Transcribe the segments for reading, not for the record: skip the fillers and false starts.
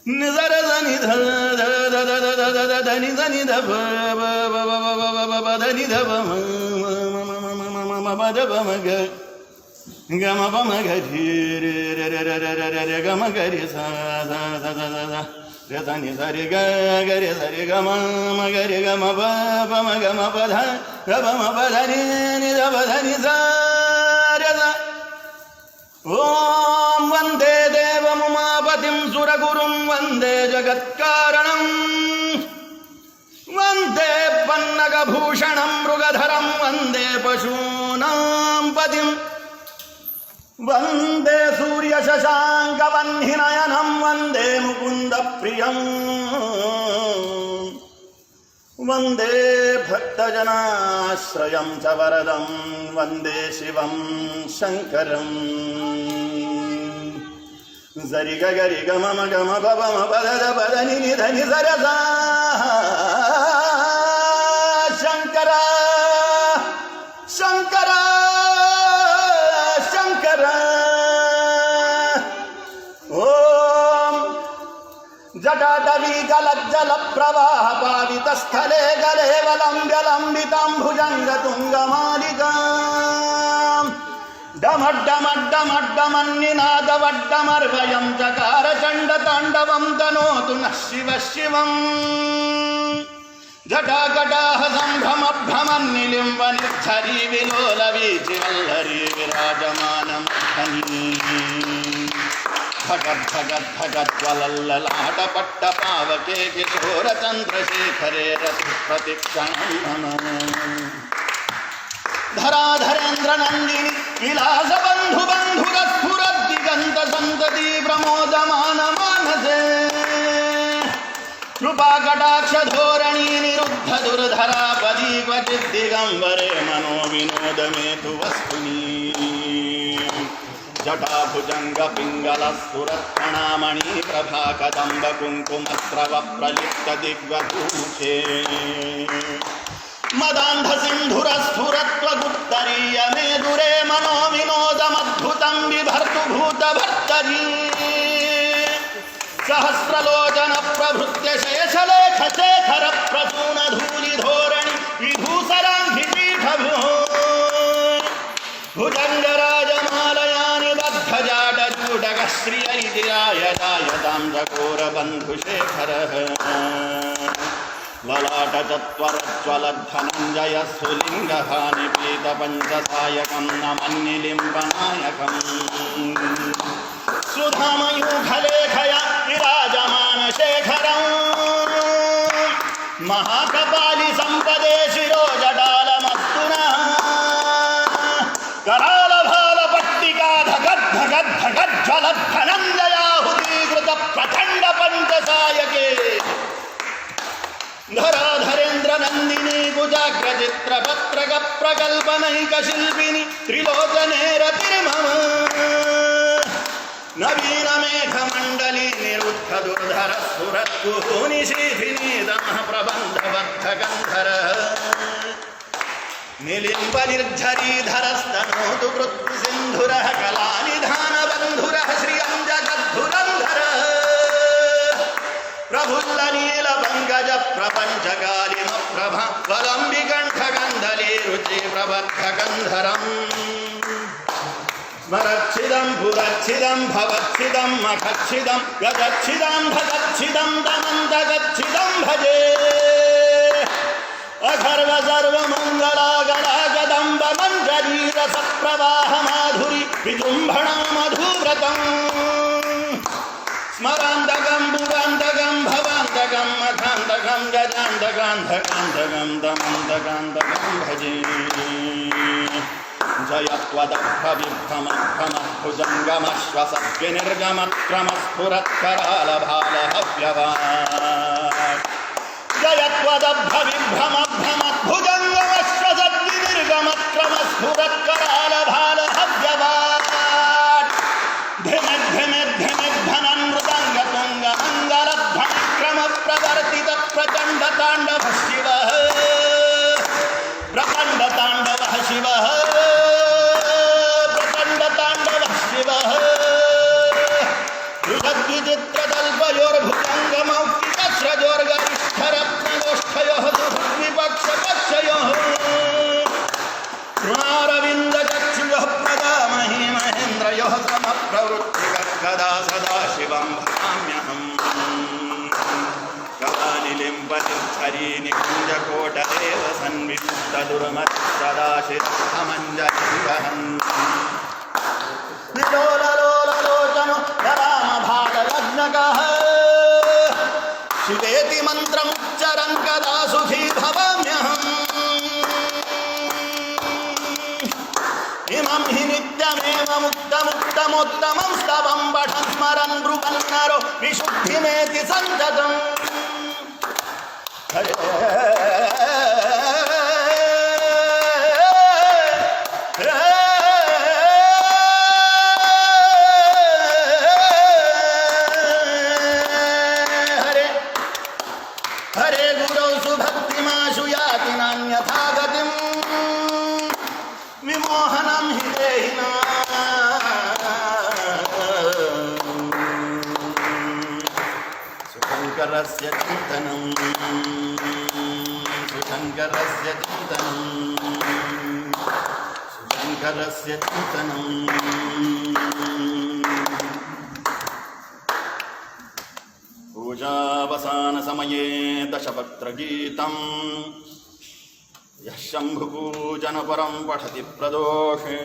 నిజర దని ధ దని దని ధ దని ధ మద మగ గమ పమ గరి రే గమ గరి సా రే దని సరి గరి సరి గమ గరి గమ పమ గమ పధ గమ పధని నిధ పధని సా ఓం వందే దేవముమాపతిం సురగురుం వందే జగత్కారణం వందే పన్నగభూషణం మృగధరం వందే పశూనాం పతిం వందే సూర్యశశాంకవహ్నినయనం వందే ముకుందప్రియం వందే భక్తజనాశ్రయం చ వరదం వందే శివం శంకరం సరి గరి గమ గమ పమ పద పద ని ధని సరసా శంకర శంకర శంకర ఓం జటాటవీ గలజ్జల ప్రవాహ పావిత స్థలే గలే వలంబ్యలంబితాంభుజంగ తుంగమాలికా డమడ్డమడ్డమడ్డమన్నినాదవడ్డమర్వయం చకార చండ తాండవం తనోతు నః శివ శివం జటాకటాహ సంభ్రమభ్రమన్నిలింబ నిర్ఝరీ విలోల వీచివల్లరీ విరాజమానం భగద్భగద్భగద్వలల్లలాట పట్ట పావకే కిశోర చంద్రశేఖరే రతి ప్రతిక్షణం నమ ధరాధరేంద్ర నందిని విలాస బంధు బంధుర స్ఫురద్దిగంత సంతతి ప్రమోదమాన మానసే కృపాకటాక్ష ధోరణీ నిరుద్ధ దుర్ధరాపదీ క్వచిద్ దిగంబరే మనో వినోదమేతు వస్తుని జటాభుజంగ పింగళ స్ఫురత్కణామణి ప్రభా కదంబ కుంకుమస్రవ ప్రలిప్త దిగ్వధూషే మదాంధ సింధుర స్ఫురత్వ గుప్తరీయ మేదురే మనో వినోదమద్భుతం విభర్తు భూత భర్తరీ సహస్రలోచన ప్రభృత్య శేషలేఖ శేఖర ప్రసూన ధూళి ధోరణి విభూసరాంఘి పీఠభూ భుజంగరాజమాలయాని బద్ధజాటజూటక శ్రియైతిరాయదాయతాం చకోర బంధుశేఖర లలాటచత్వరజ్వలద్ధనంజయ సులింగహాని పీత పంచసాయకం నమన్నిలింబనాయకం సుధామయూఖలేఖయ విరాజమాన శేఖరం మహాకపాలి సంపదే శిరోజటాలమస్తునా करालभाल पट्टिका धगद् धगद् धगद् ज्वलद्धनंजयाहुतीकृत प्रचंड पंचसायके धराधरेन्द्र नंदिनी कुजाग्र चित्र पत्रक प्रकल्पनैक शिल्पिनी त्रिलोचने रतिर्मम नवीन मेघ मंडली निरुद्ध दुर्धर स्फुरद्गुहूनि शीथिनी दमः प्रबंध बद्ध गंधर निलिंब निर्झरीधरस्तनोतु वृत्ति सिंधुरः कलानिधान बंधुरः श्रियं जगद्धुरंधर प्रफुल्ल नील पंकज प्रपंचकालिम प्रभा वलंबिकंठ गंधली रुचि प्रबद्ध गंधरम स्मरच्छिदं पुरच्छिदं भवच्छिदं मखच्छिदं गजच्छिदं भगच्छिदं दमन्तगच्छिदं भजे अखर्व सर्व मंगला गला कदंब मंजरी रस प्रवाह माधुरी विजुंभणा मधुव्रतम स्मरांतकं पुरांतकं भवांतकं मखांतकं गजांतकांतकांतकं दमंतकांतकं भजे जयत्वदभ्रविभ्रमभ्रमस्फुरत्करालभालहव्यवान् जयत्वदभ्रविभ्रमभ्रमद्भुजंगमश्वसद्विनिर्गमक्रमस्फुरत्करालभालहव्यवान् धिमिद्धिमिद्धिमिद्भनन्मृदङ्गतुङ्गमङ्गलध्वनिक्रमप्रवर्तित प्रचण्डताण्डवः शिवः प्रचण्डताण्डवः शिवः प्रचण्डताण्डवः शिवः विचित्रतल्पयोर्भुजङ्गमौक्तिकस्रजोर्गरिष्ठरत्नगोष्ठयोः सुहृद्विपक्षपक्षयोः कृणारविन्दचक्षुयोः प्रदामहि महेन्द्रयोः समप्रवृत्तिकदा सदाशिवं भजाम्यहम् कलानिलिम्बनिर्झरी निकुञ्जकोटदेव सन्विमुक्तदुर्मतिः सदाशिरमञ्जलिहन् विलोललोललोचनो रामभागलग्नकः शिवेति मन्त्रमुच्चरन् कदा सुखी भवाम्यहम् इमं हि नित्यमेव मुक्तमुत्तमोत्तमं स्तवं पठन् स्मरन् ब्रुवन् नरो विशुद्धिमेति सन्ततम् हरे हरे गुरौ सुभक्तिमाशु याति नान्यथा गतिम् विमोहनं हि देहिना सुशङ्करस्य चिन्तनं सुशङ्करस्य चिन्तनं सुशङ्करस्य चिन्तनं पूजावसानसमये दशवक्त्रगीतम् यः शम्भुपूजनपरं पठति प्रदोषे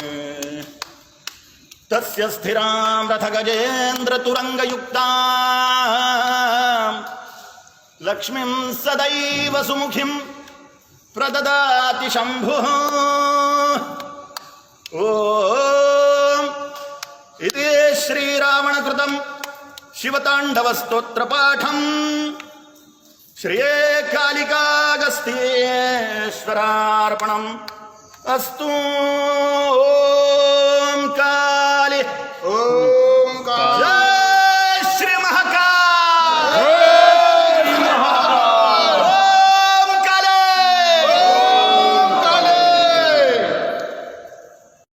तस्य स्थिरां रथगजेन्द्रतुरङ्गयुक्तां लक्ष्मीं सदैव सुमुखीं प्रददाति शम्भुः ॐ इति श्रीरावणकृतं शिवताण्डवस्तोत्रपाठम् श्रिये कालिकागस्तीश्वरार्पणम् अस्तु।